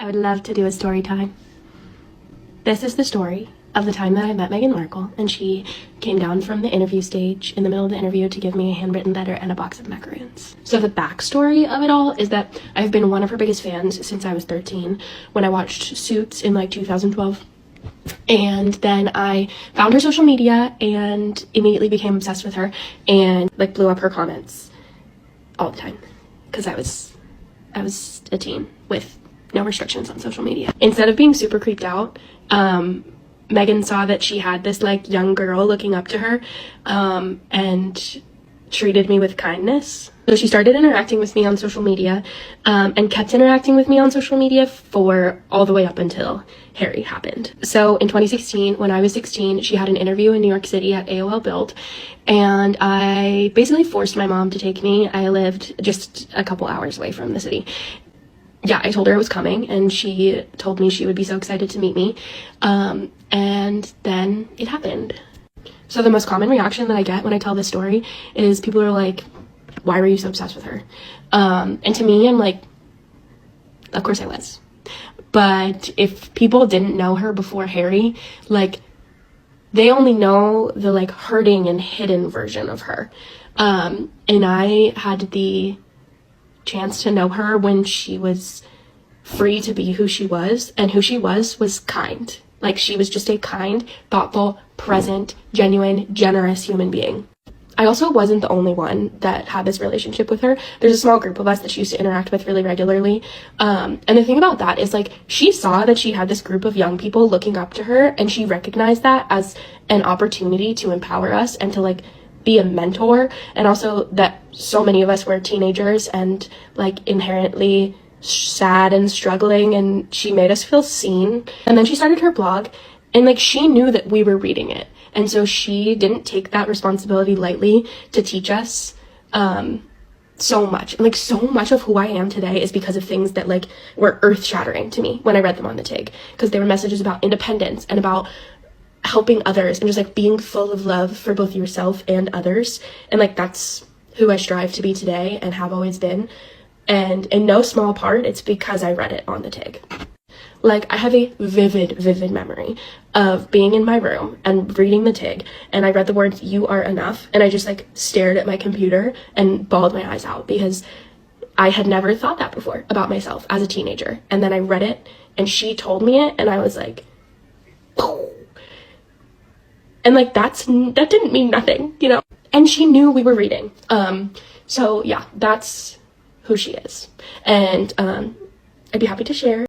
would love to do a story time. This is the story of the time that I met Meghan Markle, and she came down from the interview stage in the middle of the interview to give me a handwritten letter and a box of macaroons. So the backstory of it all is that I've been one of her biggest fans since I was 13, when I watched Suits in like 2012. And then I found her social media and immediately became obsessed with her and like blew up her comments all the time because I was a teen with no restrictions on social media. Instead of being super creeped out, Meghan saw that she had this like young girl looking up to her and treated me with kindness. So she started interacting with me on social media and kept interacting with me on social media for all the way up until Harry happened. So in 2016, when I was 16, she had an interview in New York City at AOL Build, and I basically forced my mom to take me. I lived just a couple hours away from the city. Yeah, I told her I was coming, and she told me she would be so excited to meet me. And then it happened. So the most common reaction that I get when I tell this story is people are like, why were you so obsessed with her? And to me, I'm like, of course I was. But if people didn't know her before Harry, like, they only know the like hurting and hidden version of her. And I had the chance to know her when she was free to be who she was, and who she was kind. Like, she was just a kind, thoughtful, present, genuine, generous human being. I also wasn't the only one that had this relationship with her. There's a small group of us that she used to interact with really regularly. And the thing about that is, like, she saw that she had this group of young people looking up to her, and she recognized that as an opportunity to empower us and to, like, be a mentor. And also that so many of us were teenagers and, like, inherently sad and struggling, and she made us feel seen. And then she started her blog, and like, she knew that we were reading it, and so she didn't take that responsibility lightly to teach us so much. Like, so much of who I am today is because of things that like were earth-shattering to me when I read them on the TIG, because they were messages about independence and about helping others and just like being full of love for both yourself and others. And like, that's who I strive to be today and have always been. And in no small part, it's because I read it on the TIG. Like, I have a vivid memory of being in my room and reading the TIG, and I read the words, "You are enough," and I just like stared at my computer and bawled my eyes out, because I had never thought that before about myself as a teenager. And then I read it, and she told me it, and I was like, oh. And like, that didn't mean nothing, you know? And she knew we were reading. So yeah, that's who she is. And I'd be happy to share.